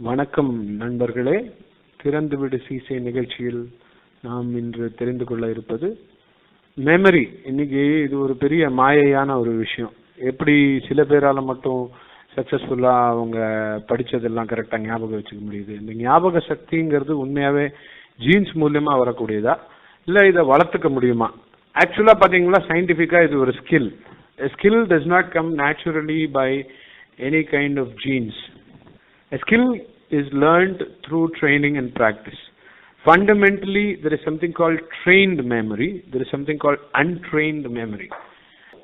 வணக்கம் நண்பர்களே. திறந்துவிடு சீசை நிகழ்ச்சியில் நாம் இன்று தெரிந்து கொள்ள இருப்பது மெமரி. இன்னைக்கு இது ஒரு பெரிய மாயையான ஒரு விஷயம். எப்படி சில பேரால மட்டும் சக்சஸ்ஃபுல்லா அவங்க படிச்சதெல்லாம் கரெக்டா ஞாபகம் வச்சுக்க முடியுது? இந்த ஞாபக சக்திங்கிறது உண்மையாவே ஜீன்ஸ் மூலியமா வரக்கூடியதா இல்ல இதை வளர்த்துக்க முடியுமா? ஆக்சுவலா பாத்தீங்களா, சயின்டிபிக்கா இது ஒரு skill. A skill does not come naturally by any kind of genes. A skill is learned through training and practice. Fundamentally, there is something called trained memory. There is something called untrained memory.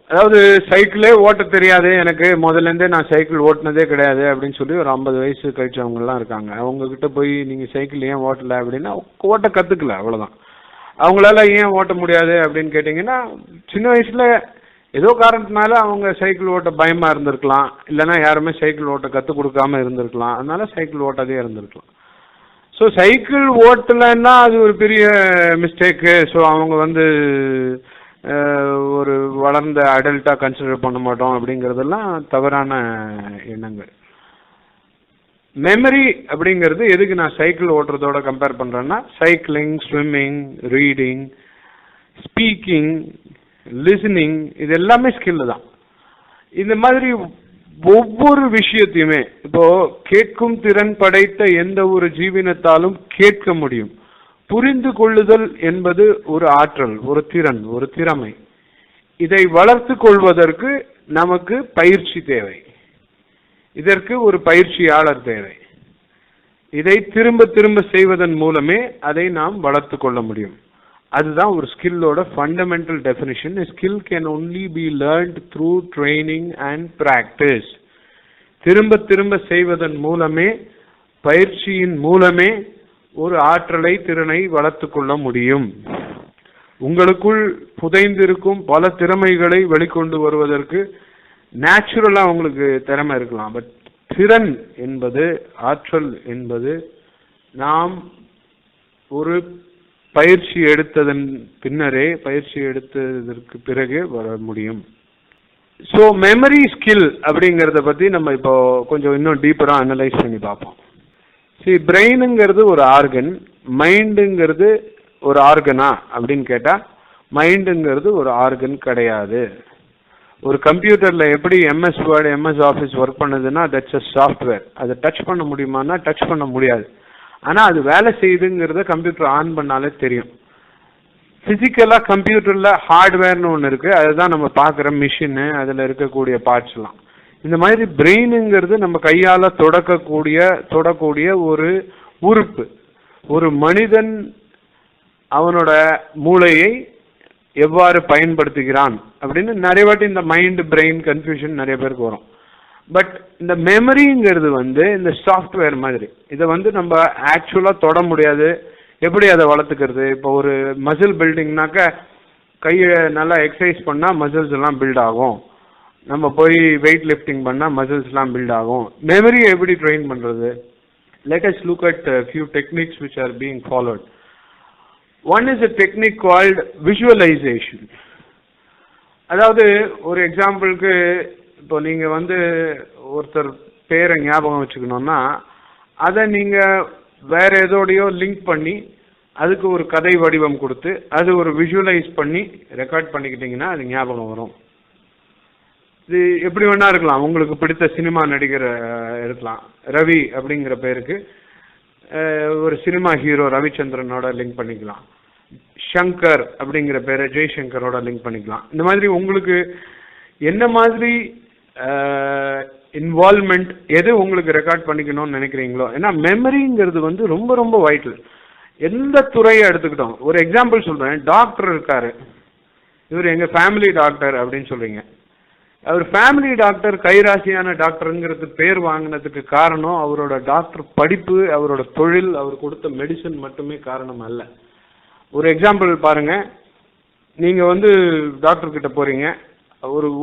அதாவது சைக்கிளே ஓட்ட தெரியாது, எனக்கு முதல்ல இருந்தே நான் cycle ஓட்டினதே கிடையாது அப்படின்னு சொல்லி ஒரு 50 வயசு கழிச்சவங்க எல்லாம் இருக்காங்க. அவங்க கிட்ட போய் நீங்க சைக்கிள் ஏன் ஓட்டல அப்படின்னா, ஓட்ட கத்துக்கல, அவ்வளவுதான். அவங்களால ஏன் ஓட்ட முடியாது அப்படின்னு கேட்டீங்கன்னா, சின்ன வயசுல ஏதோ காரணத்தினால அவங்க சைக்கிள் ஓட்ட பயமா இருந்திருக்கலாம், இல்லைன்னா யாருமே சைக்கிள் ஓட்ட கற்றுக் கொடுக்காம இருந்திருக்கலாம், அதனால சைக்கிள் ஓட்டதே இருந்திருக்கலாம். ஸோ சைக்கிள் ஓட்டலைன்னா அது ஒரு பெரிய மிஸ்டேக்கு. ஸோ அவங்க ஒரு வளர்ந்த அடல்ட்டா கன்சிடர் பண்ண மாட்டோம் அப்படிங்கிறதெல்லாம் தவறான எண்ணங்கள். மெமரி அப்படிங்கிறது எதுக்கு நான் சைக்கிள் ஓட்டுறதோட கம்பேர் பண்றேன்னா, cycling, swimming, reading, speaking, listening, இது எல்லாமே ஸ்கில் தான். இந்த மாதிரி ஒவ்வொரு விஷயத்தையுமே இப்போ கேட்கும் திறன் படைத்த எந்த ஒரு ஜீவனத்தாலும் கேட்க முடியும். புரிந்து கொள்ளுதல் என்பது ஒரு ஆற்றல், ஒரு திறன், ஒரு திறமை. இதை வளர்த்து கொள்வதற்கு நமக்கு பயிற்சி தேவை. இதற்கு ஒரு பயிற்சியாளர் தேவை. இதை திரும்ப திரும்ப செய்வதன் மூலமே அதை நாம் வளர்த்து கொள்ள முடியும். அதுதான் ஒரு ஸ்கில்லோட fundamental definition. Skill can only be learned through training and practice. திரும்ப திரும்ப செய்வதன் மூலமே, பயிற்சியின் மூலமே ஒரு ஆற்றலை, திறனை வளர்த்து கொள்ள முடியும். உங்களுக்குள் புதைந்திருக்கும் பல திறமைகளை வெளிக்கொண்டு வருவதற்கு நேச்சுரலா உங்களுக்கு திறமை இருக்கலாம். பட் திறன் என்பது, ஆற்றல் என்பது நாம் ஒரு பயிற்சி எடுத்ததன் பின்னரே, பயிற்சி எடுத்ததற்கு பிறகு வர முடியும். ஸோ மெமரி ஸ்கில் அப்படிங்கிறத பத்தி நம்ம இப்போ கொஞ்சம் இன்னும் டீப்பரா அனலைஸ் பண்ணி பார்ப்போம். பிரெயினுங்கிறது ஒரு ஆர்கன், மைண்டுங்கிறது ஒரு ஆர்கனா அப்படின்னு கேட்டா, மைண்டுங்கிறது ஒரு ஆர்கன் கிடையாது. ஒரு கம்ப்யூட்டர்ல எப்படி MS word, MS office work பண்ணுதுன்னா, தட்ஸ் அ சாஃப்ட்வேர். அதை டச் பண்ண முடியுமான்னா டச் பண்ண முடியாது. ஆனா அது வேலை செய்யுதுங்கிறத கம்ப்யூட்டர் ஆன் பண்ணாலே தெரியும். பிசிக்கலா கம்ப்யூட்டர்ல ஹார்ட்வேர்னு ஒன்று இருக்கு, அதுதான் நம்ம பார்க்குற மிஷின், அதுல இருக்கக்கூடிய பார்ட்ஸ் எல்லாம். இந்த மாதிரி பிரெயினுங்கிறது நம்ம கையால தொடக்கூடிய ஒரு உறுப்பு. ஒரு மனிதன் அவனோட மூளையை எவ்வாறு பயன்படுத்துகிறான் அப்படின்னு நிறைய வாட்டி இந்த மைண்ட் பிரெயின் கன்ஃபியூஷன் நிறைய பேருக்கு வரும். பட் இந்த மெமரிங்கிறது இந்த சாஃப்ட்வேர் மாதிரி. இதை நம்ம ஆக்சுவலா தொட முடியாது. எப்படி அதை வளர்த்துக்கிறது? இப்போ ஒரு மசில் பில்டிங்னாக்க கையை நல்லா எக்ஸசைஸ் பண்ணா மசில்ஸ் எல்லாம் பில்ட் ஆகும். நம்ம போய் வெயிட் லிஃப்டிங் பண்ணா மசில்ஸ் எல்லாம் பில்ட் ஆகும். மெமரியை எப்படி ட்ரெயின் பண்றது? Let us look at a few techniques which are being followed. One is a technique called visualization. அதாவது ஒரு எக்ஸாம்பிளுக்கு, இப்போ நீங்க ஒருத்தர் பேரை ஞாபகம் வச்சுக்கணும்னா, அதை நீங்க வேற ஏதோடையோ லிங்க் பண்ணி அதுக்கு ஒரு கதை வடிவம் கொடுத்து அது ஒரு விஷுவலைஸ் பண்ணி ரெக்கார்ட் பண்ணிக்கிட்டீங்கன்னா அது ஞாபகம் வரும். இது எப்படி வேணா இருக்கலாம். உங்களுக்கு பிடித்த சினிமா நடிகர் இருக்கலாம். ரவி அப்படிங்கிற பேருக்கு ஒரு சினிமா ஹீரோ ரவிச்சந்திரனோட லிங்க் பண்ணிக்கலாம். சங்கர் அப்படிங்கிற பேரை ஜெய்சங்கரோட லிங்க் பண்ணிக்கலாம். இந்த மாதிரி உங்களுக்கு என்ன மாதிரி இன்வால்மெண்ட், எது உங்களுக்கு ரெக்கார்ட் பண்ணிக்கணும்னு நினைக்கிறீங்களோ. ஏன்னா மெமரிங்கிறது ரொம்ப ரொம்ப வைட்டல். எந்த துறையை எடுத்துக்கிட்டோம், ஒரு எக்ஸாம்பிள் சொல்றேன். டாக்டர் இருக்காரு, இவர் எங்க ஃபேமிலி டாக்டர் அப்படின்னு சொல்றீங்க. அவர் ஃபேமிலி டாக்டர், கைராசியான டாக்டருங்கிறது பேர் வாங்கினதுக்கு காரணம் அவரோட டாக்டர் படிப்பு, அவரோட தொழில், அவர் கொடுத்த மெடிசன் மட்டுமே காரணம் அல்ல. ஒரு எக்ஸாம்பிள் பாருங்க. நீங்க டாக்டர் கிட்ட போறீங்க,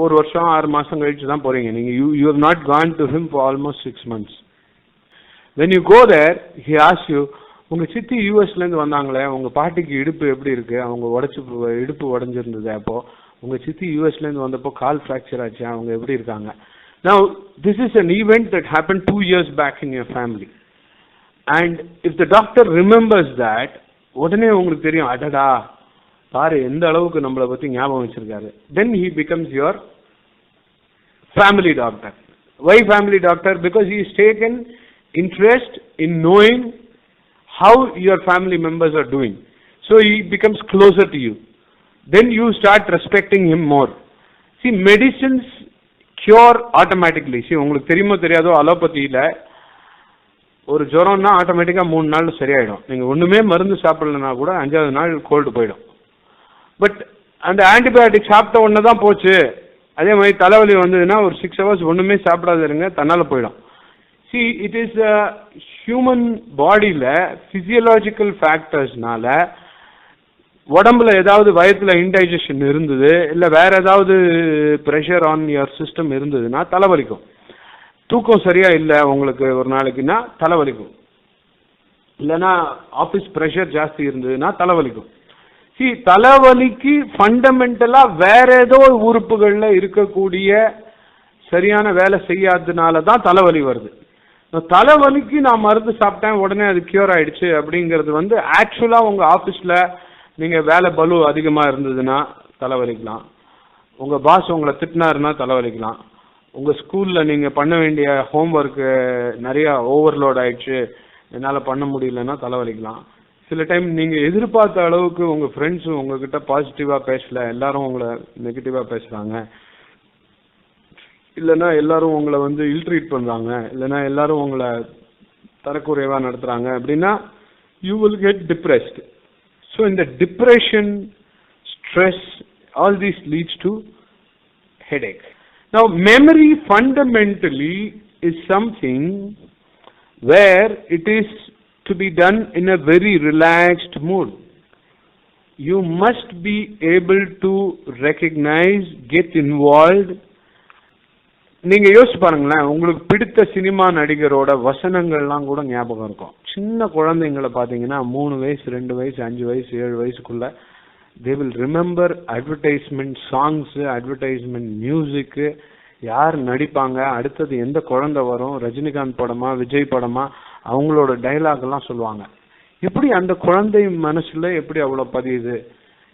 ஒரு வருஷம் 6 மாசம் கழிச்சு தான் போறீங்க. நீங்க you have not gone to him for almost 6 months. When you go there, he asks you, உங்க சித்தி யூஎஸ்ல இருந்து வந்தாங்களே, உங்க பாட்டிக்கு இடுப்பு எப்படி இருக்கு? அவங்க இடுப்பு உடைஞ்சிருந்தது. அப்போ உங்க சித்தி யூஎஸ்ல இருந்து வந்தப்போ கால் ஃப்ராக்சர் ஆச்சு, அவங்க எப்படி இருக்காங்க? Now this is an event that happened 2 years back in your family. And if the doctor remembers that, உடனே உங்களுக்கு தெரியும், அடடா பாரு எந்த அளவுக்கு நம்மளை பத்தி ஞாபகம் வச்சிருக்காரு. Then he becomes your family doctor. Why family doctor? Because he is taken interest in knowing how your family members are doing. So he becomes closer to you. Then you start respecting him more. See, medicines cure automatically. See, உங்களுக்கு தெரியுமோ தெரியாதோ, அலோபதியில ஒரு ஜுரம்னா ஆட்டோமேட்டிக்கா 3 நாள்ல சரியாயிடும். நீங்க ஒண்ணுமே மருந்து சாப்பிடலன்னா கூட 5வது நாள் கோல்டு போயிடும். பட் அந்த ஆன்டிபயோட்டிக் சாப்பிட்ட உடனே தான் போச்சு. அதே மாதிரி தலைவலி வந்ததுன்னா ஒரு 6 hours ஒண்ணுமே சாப்பிடாத இருங்க, தன்னால போயிடும். See, it is a human bodyல physiological factorsனால உடம்புல ஏதாவது வயத்துல இன்டைஜஷன் இருந்தது, இல்ல வேற ஏதாவது பிரஷர் ஆன் யுவர் சிஸ்டம் இருந்ததுன்னா தலைவலிக்கும். தூக்கம் சரியா இல்லை உங்களுக்கு ஒரு நாளைக்குன்னா தலைவலிக்கும். இல்லைன்னா ஆஃபீஸ் ப்ரெஷர் ஜாஸ்தி இருந்ததுன்னா தலைவலிக்கும். See, தலைவலிக்கு ஃபண்டமெண்டலா வேற ஏதோ உறுப்புகள்ல இருக்கக்கூடிய சரியான வேலை செய்யாததுனால தான் தலைவலி வருது. தலைவலிக்கு நான் மருந்து சாப்பிட்டேன் உடனே அது கியூர் ஆயிடுச்சு அப்படிங்கிறது ஆக்சுவலா உங்க ஆஃபீஸ்ல நீங்க வேலை பலு அதிகமா இருந்ததுன்னா தலைவலிக்கலாம். உங்க பாஸ் உங்களை திட்டினாருன்னா தலைவலிக்கலாம். உங்க ஸ்கூல்ல நீங்க பண்ண வேண்டிய ஹோம்ஒர்க் நிறைய ஓவர்லோட் ஆயிடுச்சு, என்னால பண்ண முடியலன்னா தலைவலிக்கலாம். சில டைம் நீங்க எதிர்பார்த்த அளவுக்கு உங்க ஃப்ரெண்ட்ஸ் உங்ககிட்ட பாசிட்டிவா பேசல, எல்லாரும் உங்களை நெகட்டிவா பேசுறாங்க, இல்லைன்னா எல்லாரும் உங்களை இல்ட்ரீட் பண்றாங்க, இல்லைன்னா எல்லாரும் உங்களை தரக்குறைவா நடத்துறாங்க அப்படின்னா you will get depressed. So இந்த depression, stress, all these leads to headache. Now, memory fundamentally is something where it is to be done in a very relaxed mood. You must be able to recognize, get involved. நீங்க யோசிச்சு பாருங்களேன், உங்களுக்கு பிடித்த cinema நடிகரோட வசனங்கள்லாம் கூட ஞாபகம் இருக்கும். சின்ன குழந்தைங்களை பார்த்தீங்கன்னா 3 வயசு 2 வயசு 5 வயசு 7 வயசுக்குள்ள they will remember advertisement songs, advertisement music, யார் நடிப்பாங்க, அடுத்தது எந்த குழந்தை வரும், ரஜினிகாந்த் படமா விஜய் படமா, அவங்களோட டைலாக் எல்லாம் சொல்லுவாங்க. எப்படி அந்த குழந்தை மனசுல எப்படி அவ்வளவு பதியுது?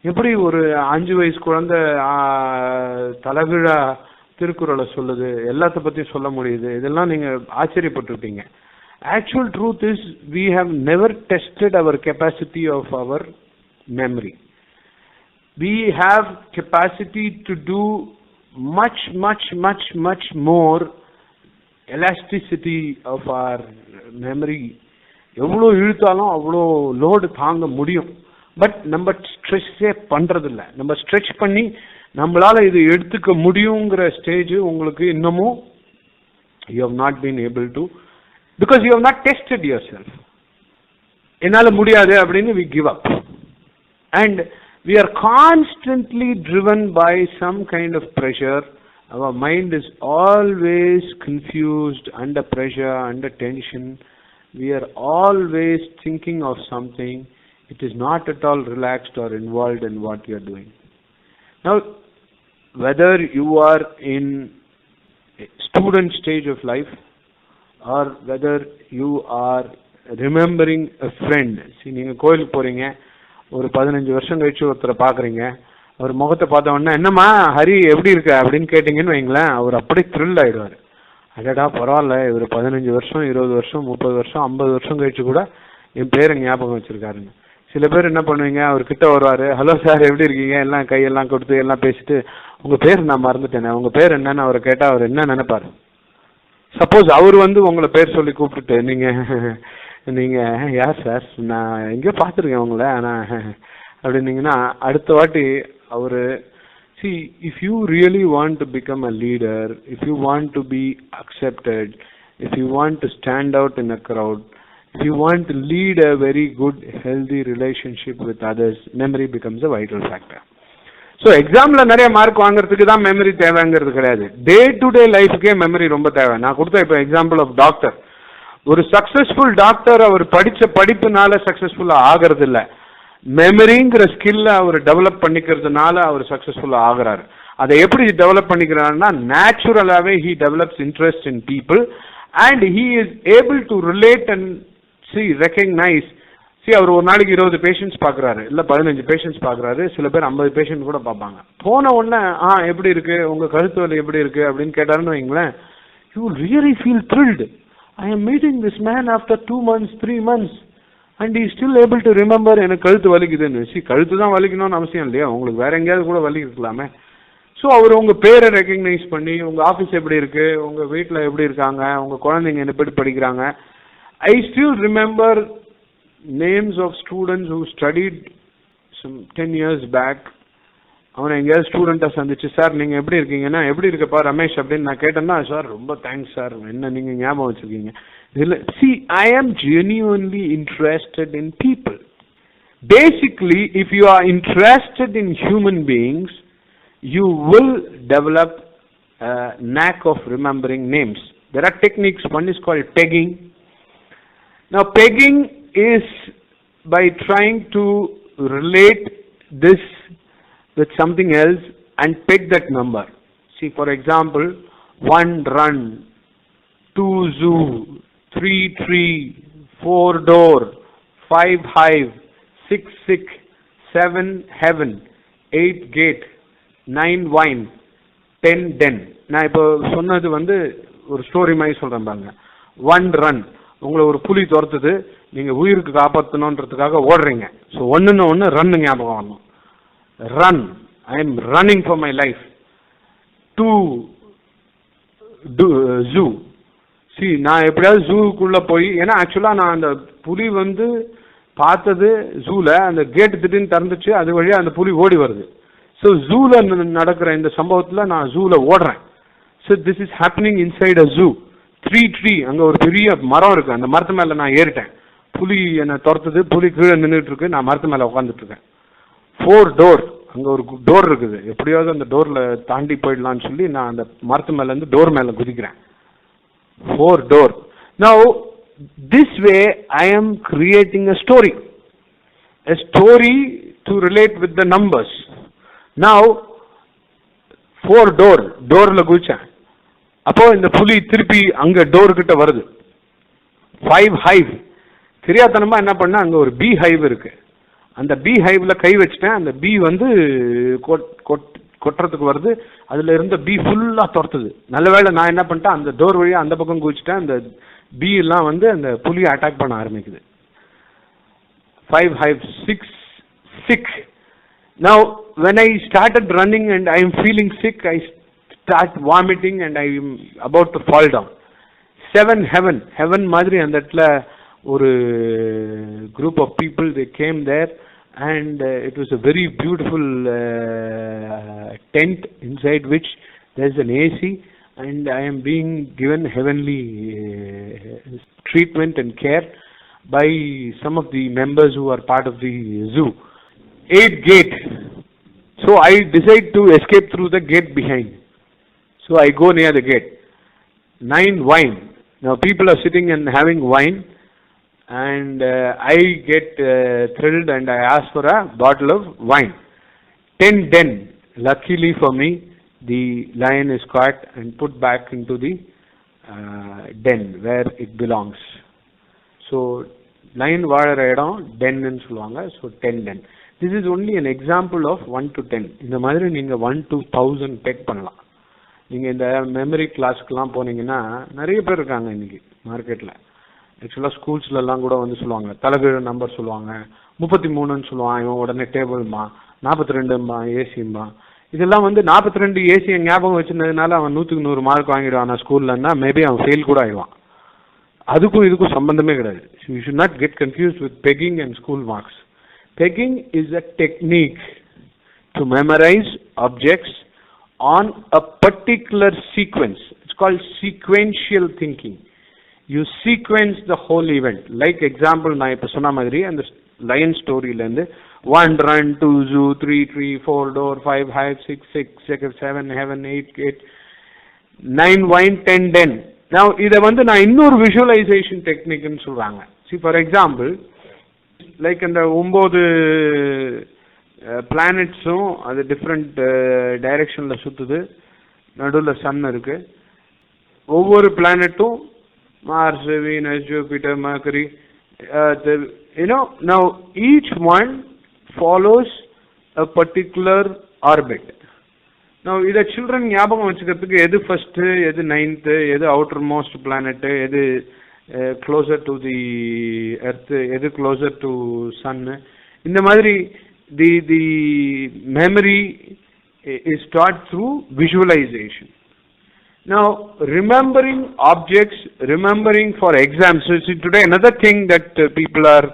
எப்படி ஒரு 5 வயசு குழந்தை தலைவிழா திருக்குறளை சொல்லுது, எல்லாத்த பத்தி சொல்ல முடியுது? இதெல்லாம் நீங்க ஆச்சரியப்பட்டிருப்பீங்க. Actual truth is we have never tested our capacity of our memory. We have capacity to do much more elasticity of our memory. எவ்வளோ இழுத்தாலும் அவ்வளோ லோடு தாங்க முடியும். பட் நம்ம ஸ்ட்ரெஸ்ஸே பண்றதில்லை. நம்ம ஸ்ட்ரெச் பண்ணி நம்மளால இது எடுத்துக்க முடியுங்கிற ஸ்டேஜ் உங்களுக்கு இன்னமும் you have not been able to, because you have not tested yourself. என்னால முடியாது அப்படின்னு we give up. And we are constantly driven by some kind of pressure. Our mind is always confused, under pressure, under tension. We are always thinking of something. It is not at all relaxed or involved in what you are doing. Now, whether you are in a student stage of life or whether you are remembering a friend. See, நீங்க கோயிலுக்கு போறீங்க, ஒரு 15 வருஷம் கழிச்சு ஒருத்தரை பாக்குறீங்க, அவர் முகத்தை பார்த்த உடனே என்னம்மா ஹரி எப்படி இருக்க அப்படின்னு கேட்டீங்கன்னு வைங்களேன், அவர் அப்படி த்ரில் ஆயிடுவாரு. அடடா பரவாயில்ல, இவர் 15 வருஷம் 20 வருஷம் 30 வருஷம் 50 வருஷம் கழிச்சு கூட என் பேரை ஞாபகம் வச்சிருக்காருங்க. சில பேர் என்ன பண்ணுவீங்க, அவர் கிட்ட வருவாரு, ஹலோ சார் எப்படி இருக்கீங்க, எல்லாம் கையெல்லாம் கொடுத்து எல்லாம் பேசிட்டு, உங்க பேர் நான் மறந்துட்டேனே, உங்க பேர் என்னன்னு அவரை கேட்டா அவர் என்ன நினைப்பாரு? சப்போஸ் அவர் உங்களை பேர் சொல்லி கூப்பிட்டுட்டு நீங்க யார் சார், நான் எங்கேயோ பார்த்துருக்கேன் உங்களை ஆனா அப்படின்னீங்கன்னா அடுத்த வாட்டி அவரு see, if you really want to become a leader, if you want to be accepted, if you want to stand out in a crowd, if you want to lead a very good healthy relationship with others, memory becomes a vital factor. So எக்ஸாம்ல நிறைய mark வாங்குறதுக்கு தான் memory தேவைங்கிறது கிடையாது. Day to day லைஃப்க்கே memory ரொம்ப தேவை. நான் கொடுத்த இப்போ எக்ஸாம்பிள் ஆஃப் டாக்டர், ஒரு சக்சஸ்ஃபுல் டாக்டர் அவர் படிச்ச படிப்புனால சக்சஸ்ஃபுல்லா ஆகிறது இல்ல, மெமரிங்கிற ஸ்கில்ல அவர் டெவலப் பண்ணிக்கிறதுனால அவர் சக்சஸ்ஃபுல்லா ஆகுறாரு. அதை எப்படி develop பண்ணிக்கிறாருன்னா, நேச்சுரலாவே he develops interest in people and he is able to relate and see, recognize. See, அவர் ஒரு நாளைக்கு 20 பேஷண்ட்ஸ் பார்க்குறாரு, இல்லை 15 பேஷண்ட்ஸ் பார்க்குறாரு, சில பேர் 50 பேஷண்ட் கூட பார்ப்பாங்க. போன உடனே எப்படி இருக்கு, உங்கள் கழுத்து வலி எப்படி இருக்கு அப்படின்னு கேட்டாருன்னு வைங்களேன், you will really feel thrilled. I am meeting this man after 2 months 3 months and he still able to remember எனக்கு கழுத்து வலிக்குதுன்னு. சி, கழுத்து தான் வலிக்கணும்னு அவசியம் இல்லையா, உங்களுக்கு வேற எங்கேயாவது கூட வலி இருக்கலாமே. ஸோ அவர் உங்கள் பேரை ரெக்கக்னைஸ் பண்ணி, உங்கள் ஆஃபீஸ் எப்படி இருக்கு, உங்கள் வீட்டில் எப்படி இருக்காங்க, உங்கள் குழந்தைங்க எப்படி படிக்கிறாங்க. I still remember names of students who studied some 10 years back. அவனை எங்கேயாவது ஸ்டூடெண்ட்டை சந்திச்சு, சார் நீங்கள் எப்படி இருக்கீங்கன்னா, எப்படி இருக்கப்பா ரமேஷ் அப்படின்னு நான் கேட்டேன்னா, சார் ரொம்ப தேங்க்ஸ் சார், என்ன நீங்கள் ஞாபகம் வச்சுருக்கீங்க. இதில் see, I am genuinely interested in people. Basically, if you are interested in human beings, you will develop a knack of remembering names. There are techniques. One is called pegging. Now, pegging is by trying to relate this with something else and peg that number. See, for example, 1 run, 2 zoo, 3 tree, 4 door, 5 hive, 6 sick, 7 heaven, 8 gate, 9 wine, 10 den. நான் இப்போ சொன்னது ஒரு story மாதிரி சொல்றேன் பாருங்க. 1 run, உங்களை ஒரு புலி துரத்துது, நீங்கள் உயிருக்கு காப்பாற்றணுன்றதுக்காக ஓடுறீங்க. ஸோ ஒன்று ரன்னு ஞாபகம் வரணும். Run, I am running for my life. 2 zoo. சி, நான் எப்படியாவது ஜூக்குள்ளே போய், ஏன்னா ஆக்சுவலாக நான் அந்த புலி பார்த்தது ஜூவில், அந்த கேட்டு திடீர்னு திறந்துச்சு, அது வழியாக அந்த புலி ஓடி வருது. ஸோ ஜூவில் நடக்கிற இந்த சம்பவத்தில் நான் ஜூவில் ஓடுறேன். So this is happening inside a zoo. 3 tree, அங்கே ஒரு பெரிய மரம் இருக்குது, அந்த மரத்து மேலே நான் ஏறிட்டேன். புலி என்னை துரத்துது, புலி கீழே நின்றுட்டு இருக்கு, நான் மரத்து மேலே உட்காந்துட்டு இருக்கேன். 4 door, அங்கே ஒரு டோர் இருக்குது, எப்படியாவது அந்த டோரில் தாண்டி போயிடலான்னு சொல்லி நான் அந்த மரத்து மேலேருந்து டோர் மேலே குதிக்கிறேன். 4 door. Now, this way I am creating a story to relate with the numbers. Now, 4 door, டோரில் குதிச்சேன். அப்போ இந்த புலி திருப்பி அங்கே டோர் கிட்ட வருது. 5 hive. தெரியாதனமா என்ன பண்ண, அங்கே ஒரு பி ஹைவ் இருக்கு, அந்த பி ஹைவ்ல கை வச்சுட்டேன். அந்த பி கொட்டுறதுக்கு வருது, அதுல இருந்த பி ஃபுல்லா துரத்துது. நல்ல வேளை நான் என்ன பண்ணிட்டேன், அந்த டோர் வழியா அந்த பக்கம் குதிச்சுட்டேன். அந்த பி எல்லாம் அந்த புலியை அட்டாக் பண்ண ஆரம்பிக்குது. 5 hive, 6 sick. Now when I started running and I am feeling sick, I start vomiting and I am about to fall down. 7 heaven. Heaven மாதிரி அந்த இடத்துல ஒரு group of people, they came there and it was a very beautiful tent inside which there is an AC and I am being given heavenly treatment and care by some of the members who are part of the zoo. 8 gate. So I decide to escape through the gate behind. So I go near the gate. 9 wine. Now people are sitting and having wine and I get thrilled and I ask for a bottle of wine. 10 den. Luckily for me, the lion is caught and put back into the den where it belongs. So lion வாழற இடம் den ன்னு சொல்லுவாங்க. So 10 den. This is only an example of 1 to 10. இந்த மாதிரி நீங்க 1 to 1000 பெக் பண்ணலாம். நீங்க இந்த மெமரி கிளாஸ்க்குலாம் போனீங்கன்னா நிறைய பேர் இருக்காங்க இன்னைக்கு மார்க்கெட்ல. ஆக்சுவலாக ஸ்கூல்ஸ்லாம் கூட சொல்லுவாங்க, தலைகீழ நம்பர் சொல்லுவாங்க, 33ன்னு சொல்லுவான் இவன், உடனே டேபிள்மா 42ம்பா ஏசிம்பா. இதெல்லாம் 42 ஏசியை ஞாபகம் வச்சிருந்ததுனால அவன் 100க்கு 100 மார்க் வாங்கிடுவான் ஸ்கூல்லன்னா, மேபி அவன் ஃபெயில் கூட ஆயிடுவான். அதுக்கும் இதுக்கும் சம்பந்தமே கிடையாது. You should not get confused with pegging and school marks. Pegging is a technique to memorize objects on a particular sequence. It's called sequential thinking. You sequence the whole event. Like example, நான் இப்ப சொன்ன மாதிரி அந்த lion storyல இருந்து 1 run, 2 zoo, 3 tree, 4 door, 5 hive, 6 sick, 7 heaven, 8 gate, 9 wine, 10 den. Now இதை நான் இன்னொரு visualization technique ன்னு சொல்றாங்க. See, for example, லைக் அந்த 9 பிளானட்ஸும் அது டிஃப்ரெண்ட் டைரக்ஷன்ல சுத்துது, நடுவில் சன் இருக்கு. ஒவ்வொரு பிளானட்டும் Mars, Venus, Jupiter, Mercury Now each one follows a particular orbit. Now இத children ஞாபகம் வச்சுக்கிறதுக்கு எது first, எது ninth, எது outermost planet, எது closer to the earth, எது closer to sun, இந்த மாதிரி the memory is taught through visualization. Now remembering objects, remembering for exams. So see, today another thing that people are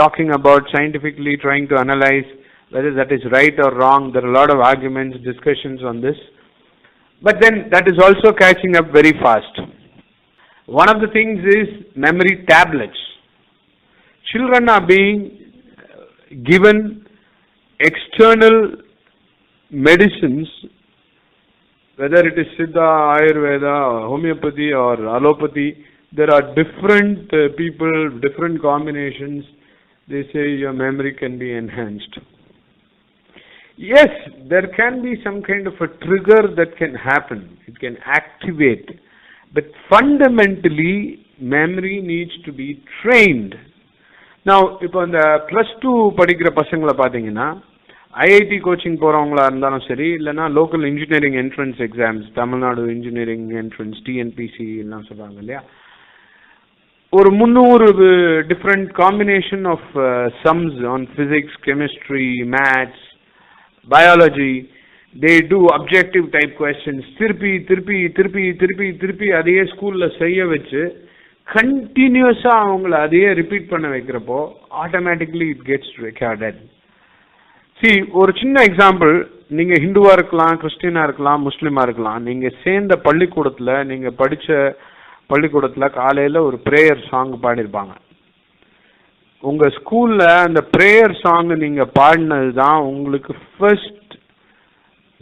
talking about, scientifically trying to analyze whether that is right or wrong. There are a lot of arguments, discussions on this, but then that is also catching up very fast. One of the things is memory tablets. Children are being given external medicines, whether it is Siddha, Ayurveda, homeopathy or allopathy. There are different people, different combinations. They say your memory can be enhanced. Yes, there can be some kind of a trigger that can happen. It can activate. But fundamentally, memory needs to be trained. Now, இப்போ இந்த +2 படிக்கிற பசங்களை பார்த்தீங்கன்னா, IIT coaching போகிறவங்களா இருந்தாலும் சரி, இல்லைனா local engineering entrance exams, Tamil Nadu engineering entrance, TNPSC எல்லாம் சொல்கிறாங்க இல்லையா, ஒரு 300 different combination of sums on physics, chemistry, maths, biology. They do objective type questions. திருப்பி அதையே ஸ்கூல்ல செய்ய வச்சு கண்டினியூஸா அவங்கள அதையே ரிப்பீட் பண்ண வைக்கிறப்போ ஆட்டோமேட்டிக்லி இட் கெட்ஸ் ரெக்கார்டட். ஒரு சின்ன எக்ஸாம்பிள், நீங்க ஹிந்துவா இருக்கலாம், கிறிஸ்டியனா இருக்கலாம், முஸ்லிமா இருக்கலாம். நீங்க சேர்ந்த பள்ளிக்கூடத்துல, நீங்க படிச்ச பள்ளிக்கூடத்துல காலையில ஒரு பிரேயர் சாங் பாடிருப்பாங்க. உங்க ஸ்கூல்ல அந்த பிரேயர் சாங் நீங்க பாடினது தான் உங்களுக்கு ஃபர்ஸ்ட்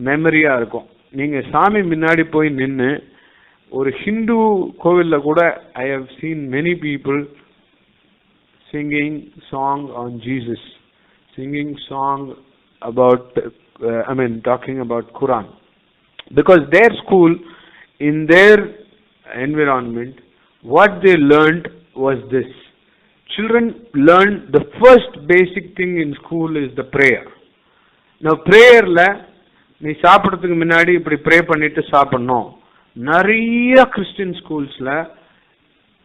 மெமரியா இருக்கும். நீங்க சாமி முன்னாடி போய் நின்று, ஒரு ஹிந்து கோவில்ல கூட I have seen many people singing song on Jesus, singing song about talking about Quran, because their school, in their environment, what they learned was this. Children learn the first basic thing in school is the prayer. Now prayer la நீ சாப்பிடுறதுக்கு முன்னாடி இப்படி pray பண்ணிட்டு சாப்பிடணும். நிறைய Christian ஸ்கூல்ஸ்ல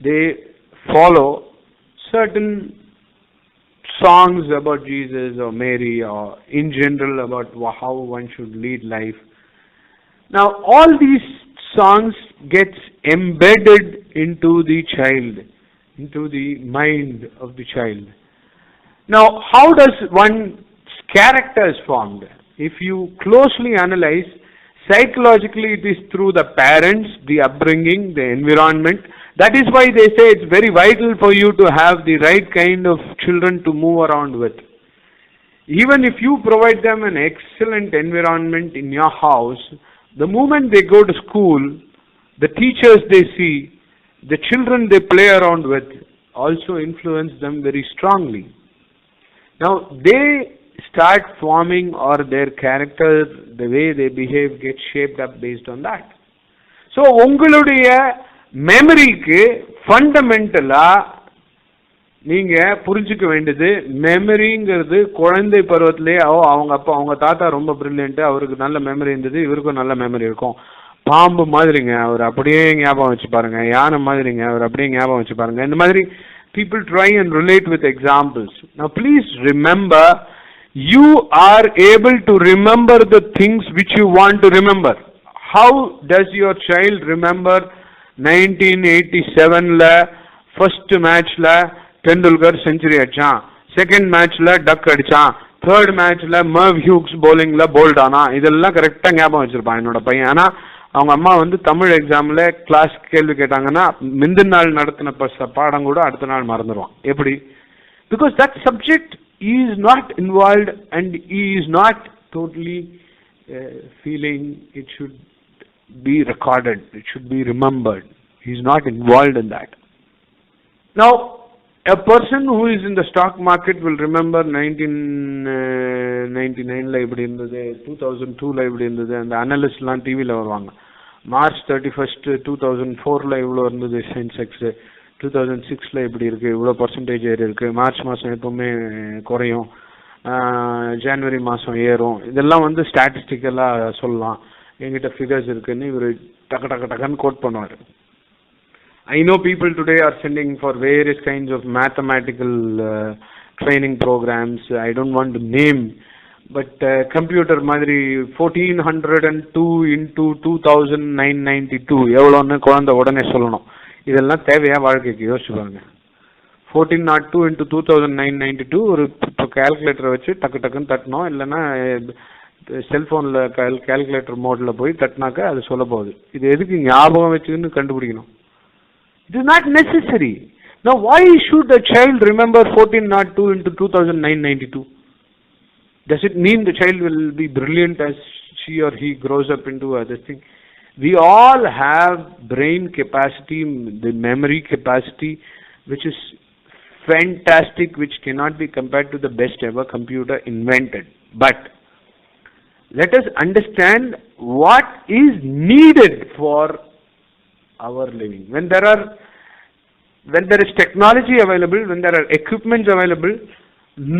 they follow certain songs about Jesus or Mary, or in general about how one should lead life. Now all these songs gets embedded into the child, into the mind of the child. Now how does one's character is formed? If you closely analyze, psychologically it is through the parents, the upbringing, the environment. That is why they say it's very vital for you to have the right kind of children to move around with. Even if you provide them an excellent environment in your house, the moment they go to school, the teachers they see, the children they play around with also influence them very strongly. Now they start forming, or their character, the way they behave gets shaped up based on that. So உங்களுடைய மெமரிக்கு ஃபண்டமெண்டலா நீங்க புரிஞ்சுக்க வேண்டியது, மெமரிங்கிறது குழந்தை பருவத்திலேயே அவங்க தாத்தா ரொம்ப பிரில்லியன்ட், அவருக்கு நல்ல மெமரி இருந்தது, இவருக்கும் நல்ல மெமரி இருக்கும். பாம்பு மாதிரிங்க அவர் அப்படியே ஞாபகம் வச்சு பாருங்க, யானை மாதிரிங்க அவர் அப்படியே ஞாபகம் வச்சு பாருங்க. இந்த மாதிரி people try and relate with examples. Now please remember, you are able to remember the things which you want to remember. How does your child remember 1987 la first match la Tendulkar century அடிச்சான், second மேட்ச்ல டக் அடிச்சான், third மேட்ச்ல மர்வ் Hughes bowling la bolt ஆனா? இதெல்லாம் கரெக்டா ஞாபகம் வச்சிருப்பான் என்னோட பையன். ஆனா அவங்க அம்மா தமிழ் எக்ஸாம்ல கிளாஸ் கேள்வி கேட்டாங்கன்னா முந்தின நாள் நடத்தின பாடம் கூட அடுத்த நாள் மறந்துடுவான். எப்படி? Because that subject is not involved and he is not totally feeling it should be recorded, it should be remembered. He is not involved in that. Now a person who is in the stock market will remember 1999 la இப்படி இருந்தது, 2002 la இப்படி இருந்தது. அந்த அனலிஸ்ட்லாம் டிவியில் வருவாங்க, March 31st 2004 la இவ்வளோ இருந்தது Sensex, 2006ல இப்படி இருக்கு, இவ்வளோ பர்சன்டேஜ் ஏறி இருக்கு, மார்ச் மாதம் எப்பவுமே குறையும், ஜனவரி மாதம் ஏறும், இதெல்லாம் வந்து ஸ்டாட்டிஸ்டிக்கலாக சொல்லலாம், எங்கிட்ட ஃபிகர்ஸ் இருக்குன்னு இவர் டக்கு டக்கு டக்குன்னு கோட் பண்ணுவார். I know people today are sending for various kinds of mathematical training programs. I don't want to name, but computer மாதிரி 1402 into 2992 எவ்வளோன்னு குழந்தை உடனே சொல்லணும். இதெல்லாம் தேவையா வாழ்க்கைக்கு? யோசிச்சு பாருங்க. 1402 into 2992 ஒரு கால்குலேட்டரை வச்சு டக்கு டக்குன்னு தட்டணும், இல்லைன்னா செல்ஃபோனில் கால்குலேட்டர் மோடில் போய் தட்டினாக்கா அது சொல்ல போகுது. இது எதுக்கு ஞாபகம் வச்சுன்னு கண்டுபிடிக்கணும்? It is not necessary. Now why should a child remember 1402 into 2992? Does it mean the child will be brilliant as she or he grows up into this thing? We all have brain capacity, the memory capacity, which is fantastic, which cannot be compared to the best ever computer invented. But let us understand what is needed for our living. When there is technology available, when there are equipments available,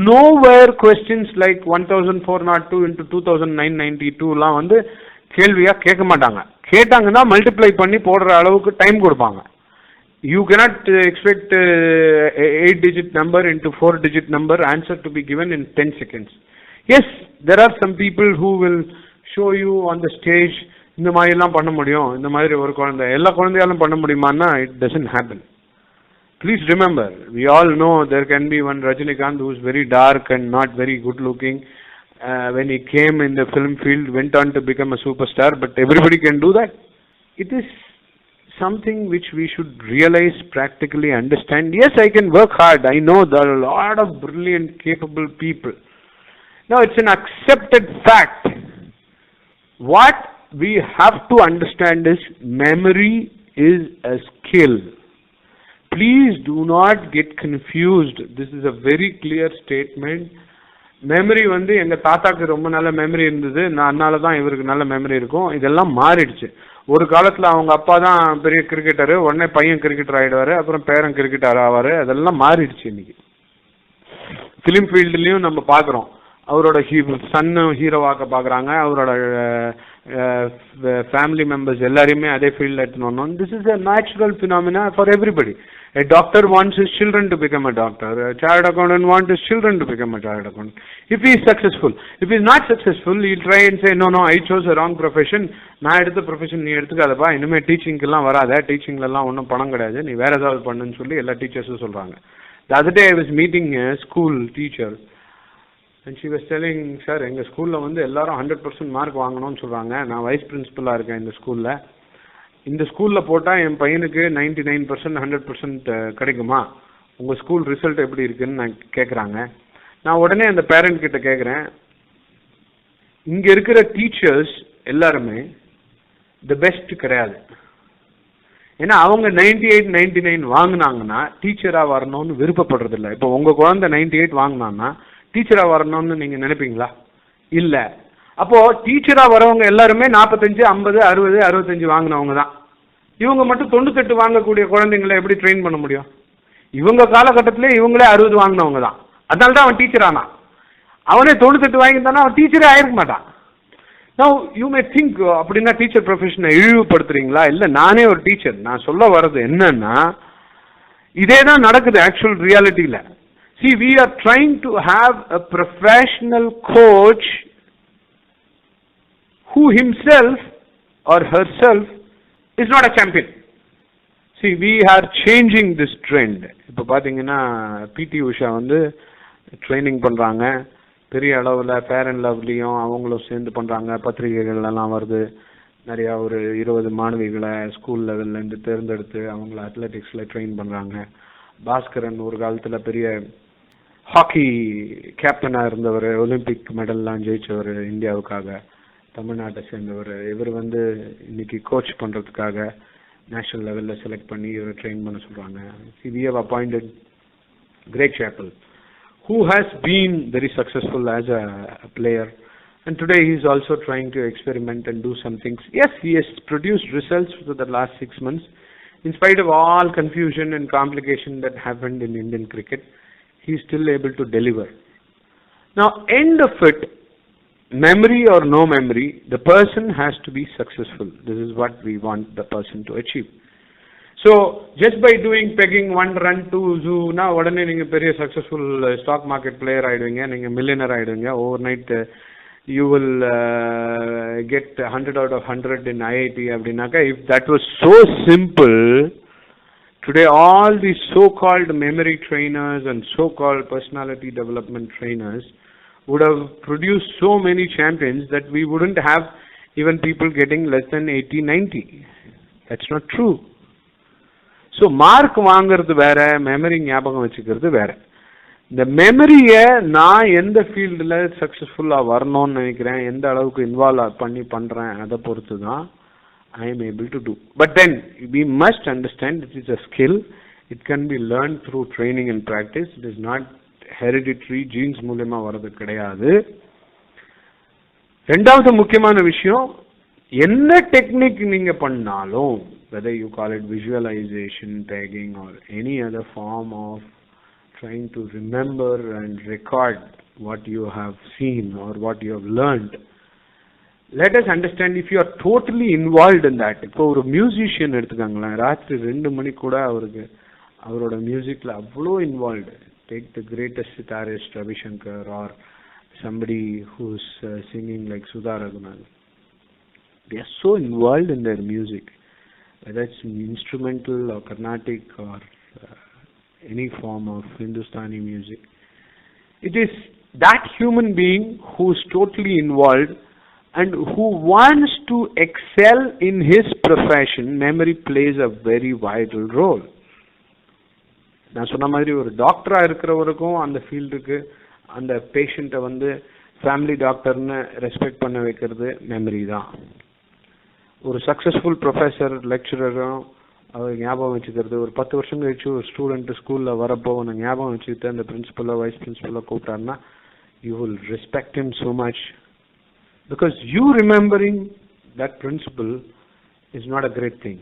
nowhere questions like 1402 into 2992 லாம் வந்து கேள்வியா கேட்க மாட்டாங்க. கேட்டாங்கன்னா multiply பண்ணி போடுற அளவுக்கு time கொடுப்பாங்க. You cannot expect 8-digit number into 4-digit number answer to be given in 10 seconds. Yes, there are some people who will show you on the stage, இந்த மாதிரி எல்லாம் பண்ண முடியும், இந்த மாதிரி ஒரு குழந்தை, எல்லா குழந்தையாலும் பண்ண முடியுமான்னா it doesn't happen. Please remember, we all know there can be one Rajinikanth who is very dark and not very good looking. When he came in the film field, went on to become a superstar, but everybody can do that. It is something which we should realize, practically understand. Yes, I can work hard. I know there are a lot of brilliant, capable people. Now, it's an accepted fact. What we have to understand is memory is a skill. Please do not get confused. This is a very clear statement. Memory வந்து எங்க தாத்தாக்கு ரொம்ப நல்ல memory இருந்தது, அதனால தான் இவருக்கு நல்ல மெமரி இருக்கும், இதெல்லாம் மாறிடுச்சு. ஒரு காலத்துல அவங்க அப்பா தான் பெரிய கிரிக்கெட்டரு, உடனே பையன் கிரிக்கெட்டர் ஆயிடுவாரு, அப்புறம் பேரன் கிரிக்கெட்டர் ஆவாரு, அதெல்லாம் மாறிடுச்சு. இன்னைக்கு பிலிம் ஃபீல்டுலயும் நம்ம பாக்குறோம், அவரோட சன்னு ஹீரோவாக்க பாக்குறாங்க, அவரோட ஃபேமிலி மெம்பர்ஸ் எல்லாரையுமே அதே ஃபீல்ட்ல எடுத்துன்னு வரணும். This is a natural phenomena for everybody. A doctor wants his children to become a doctor. A chartered accountant wants his children to become a chartered accountant. If he is successful. If he is not successful, he'll try and say, no, I chose a wrong profession. நான் எடுத்த profession நீ எடுத்துக்காதப்பா, இனிமேல் டீச்சிங்க்கெல்லாம் வராத, டீச்சிங்லலாம் ஒன்றும் பணம் கிடையாது, நீ வேற ஏதாவது பண்ணுன்னு சொல்லி எல்லா டீச்சர்ஸும் சொல்கிறாங்க. The other day I was meeting a school teacher and she was telling, sir, எங்கள் ஸ்கூலில் வந்து எல்லாரும் 100% மார்க் வாங்கணும்னு சொல்கிறாங்க, நான் வைஸ் பிரின்சிபலாக இருக்கேன் இந்த ஸ்கூலில், இந்த ஸ்கூலில் போட்டால் என் பையனுக்கு 99% 100% கிடைக்குமா, உங்கள் ஸ்கூல் ரிசல்ட் எப்படி இருக்குன்னு நான் கேட்குறாங்க. நான் உடனே அந்த பேரண்ட் கிட்ட கேட்குறேன், இங்கே இருக்கிற டீச்சர்ஸ் எல்லாருமே தி பெஸ்ட் கிடையாது. ஏன்னா அவங்க 98 99 வாங்கினாங்கன்னா டீச்சராக வரணும்னு விருப்பப்படுறதில்ல. இப்போ உங்கள் குழந்தை 98 வாங்கினான்னா டீச்சராக வரணும்னு நீங்கள் நினைப்பீங்களா? இல்லை. அப்போது டீச்சராக வரவங்க எல்லாருமே 45 50 60 65 வாங்கினவங்க தான். இவங்க மட்டும் 98 வாங்கக்கூடிய குழந்தைங்களை எப்படி ட்ரெயின் பண்ண முடியும்? இவங்க காலகட்டத்திலே இவங்களே 60 வாங்கினவங்க தான், அதனால தான் அவன் டீச்சர் ஆனான். அவனே 98 வாங்கியிருந்தானா அவன் டீச்சரே ஆயிருக்க மாட்டான். Now you may think, அப்படின்னா டீச்சர் ப்ரொஃபஷனை இழிவுபடுத்துறீங்களா? இல்லை, நானே ஒரு டீச்சர். நான் சொல்ல வர்றது என்னன்னா, இதே தான் நடக்குது actual ரியாலிட்டியில். See, we are trying to have a professional coach who himself or herself is not a champion. See, we are changing this trend. இப்போ பார்த்தீங்கன்னா பிடி உஷா வந்து ட்ரைனிங் பண்ணுறாங்க, பெரிய அளவில் ஃபேர் அண்ட் லவ்லியும் அவங்களும் சேர்ந்து பண்ணுறாங்க, பத்திரிகைகள்லாம் வருது. நிறையா ஒரு 20 மாணவிகளை ஸ்கூல் லெவல்லேருந்து தேர்ந்தெடுத்து அவங்கள அத்லெட்டிக்ஸில் ட்ரெயின் பண்ணுறாங்க. பாஸ்கரன் ஒரு காலத்தில் பெரிய ஹாக்கி கேப்டனாக இருந்தவர், ஒலிம்பிக் மெடல்லாம் ஜெயிச்சவர் இந்தியாவுக்காக, தமிழ்நாட்டை சேர்ந்தவர். இவர் வந்து இன்னைக்கு கோச் பண்ணுறதுக்காக நேஷனல் லெவலில் செலக்ட் பண்ணி இவர் ட்ரெயின் பண்ண சொல்கிறாங்க. We have appointed Greg Chappell, who has been very successful as a player, and today he is also trying to experiment and do some things. Yes, he has produced results for the last 6 months. In spite of all confusion and complication that happened in Indian cricket, he is still able to deliver. Now, end of it, memory or no memory, the person has to be successful. This is what we want the person to achieve. So, just by doing pegging 1 run, 2 zoo, now உடனே நீங்க பெரிய successful stock market player ஆயிடுவீங்க, நீங்க millionaire ஆயிடுவீங்க, overnight you will get 100 out of 100 in IIT அப்படின்னாக்கா, if that was so simple, today all these so-called memory trainers and so-called personality development trainers would have produced so many champions that we wouldn't have even people getting less than 80, 90. That's not true. So, mark வாங்கிறது வேற, memory ஞாபகம் வச்சுக்கிறது வேற. இந்த மெமரியை நான் எந்த ஃபீல்டில் சக்ஸஸ்ஃபுல்லாக வரணும்னு நினைக்கிறேன், எந்த அளவுக்கு இன்வால்வ் பண்ணி பண்ணுறேன், அதை பொறுத்து தான் I am able to do. But then, we must understand it is a skill. It can be learned through training and practice. It is not hereditary, genes மூலமா வரது கிடையாது. ரெண்டாவது முக்கியமான விஷயம், என்ன டெக்னிக் நீங்க பண்ணாலும், whether you call it visualization, tagging or any other form of trying to remember and record what you have seen or what you have learned, let us understand if you are totally involved in that. இப்போ ஒரு musician எடுத்துக்காங்களேன், ராத்திரி 2 மணி கூட அவரோட மியூசிக்ல அவ்வளோ involved. Take the greatest sitarist Ravishankar or somebody who's singing like Sudha Raghunath. They are so involved in their music, whether it's instrumental or Carnatic or any form of Hindustani music. It is that human being who is totally involved and who wants to excel in his profession. Memory plays a very vital role. நான் சொன்ன மாதிரி ஒரு டாக்டரா இருக்கிறவருக்கும் அந்த ஃபீல்டுக்கு அந்த பேஷண்ட்டை வந்து ஃபேமிலி டாக்டர்னு ரெஸ்பெக்ட் பண்ண வைக்கிறது மெமரி தான். ஒரு சக்ஸஸ்ஃபுல் ப்ரொஃபஸர் லெக்சரரும் அவர் ஞாபகம் வச்சுக்கிறது, ஒரு 10 வருஷம் கழிச்சு ஒரு ஸ்டூடெண்ட் ஸ்கூலில் வரப்போ உன்னை ஞாபகம் வச்சுக்கிட்டு அந்த பிரின்சிபலோ வைஸ் பிரின்சிபலோ கூப்பிட்டாருன்னா you will respect him so much, because you remembering that principal is not a great thing.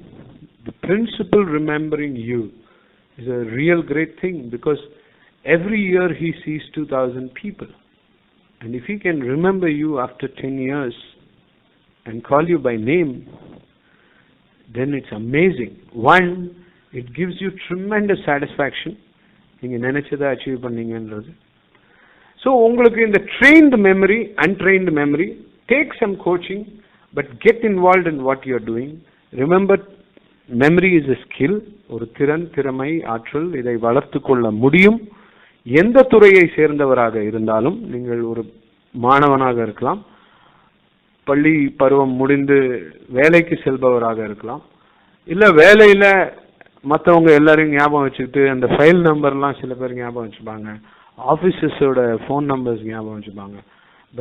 The principal remembering you is a real great thing, because every year he sees 2,000 people, and if he can remember you after 10 years and call you by name, then it's amazing. One, it gives you tremendous satisfaction, நீங்க நினைச்சதை achieve பண்ணீங்கன்றது. So உங்களுக்கு இந்த trained memory, untrained memory, take some coaching, but get involved in what you are doing. Remember, memory is a skill, ஒரு திறமை, ஆற்றல். இதை வளர்த்து கொள்ள முடியும். எந்த துறையை சேர்ந்தவராக இருந்தாலும், நீங்கள் ஒரு மாணவனாக இருக்கலாம், பள்ளி பருவம் முடிந்து வேலைக்கு செல்பவராக இருக்கலாம், இல்ல வேலையில மற்றவங்க எல்லாரையும் ஞாபகம் வச்சுக்கிட்டு அந்த ஃபைல் நம்பர்லாம் சில பேர் ஞாபகம் வச்சுப்பாங்க, ஆஃபீஸஸோட ஃபோன் நம்பர்ஸ் ஞாபகம் வச்சுப்பாங்க.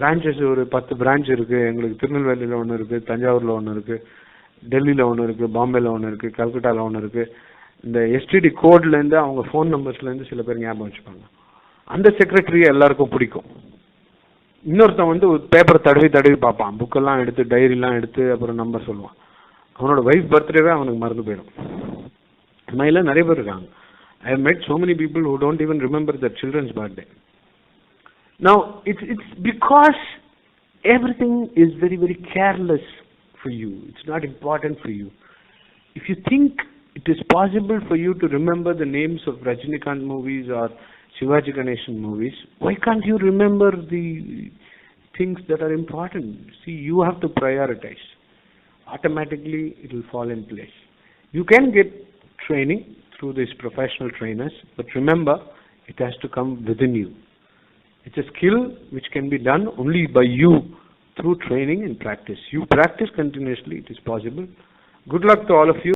பிரான்ச்சஸ் ஒரு 10 பிரான்ச் இருக்கு, எங்களுக்கு திருநெல்வேலியில் ஒன்று இருக்கு, தஞ்சாவூர்ல ஒன்று இருக்கு, டெல்லியில் ஒன்று இருக்கு, பாம்பேல ஒன்று இருக்கு, கல்கட்டாவில் ஒன்று இருக்கு. இந்த எஸ்டிடி கோட்லேருந்து அவங்க ஃபோன் நம்பர்ஸ்லேருந்து சில பேர் ஞாபகம் வச்சுப்பாங்க. அந்த செக்ரட்டரியை எல்லாருக்கும் பிடிக்கும். இன்னொருத்தன் வந்து ஒரு பேப்பரை தடவி பார்ப்பான், புக்கெல்லாம் எடுத்து டைரிலாம் எடுத்து அப்புறம் நம்பர் சொல்லுவான். அவனோட வைஃப் பர்த்டேவே அவனுக்கு மறந்து போயிடும். இந்த மாதிரிலாம் நிறைய பேர் இருக்காங்க. I have met so many people who don't even remember their children's birthday. Now, it's because everything is very, very careless for you. It's not important for you. If you think it is possible for you to remember the names of Rajinikanth movies or Shivaji Ganeshan movies, why can't you remember the things that are important? See, you have to prioritize. Automatically, it will fall in place. You can get training through these professional trainers, but remember, it has to come within you. It's a skill which can be done only by you through training and practice. You practice continuously, it is possible. Good luck to all of you.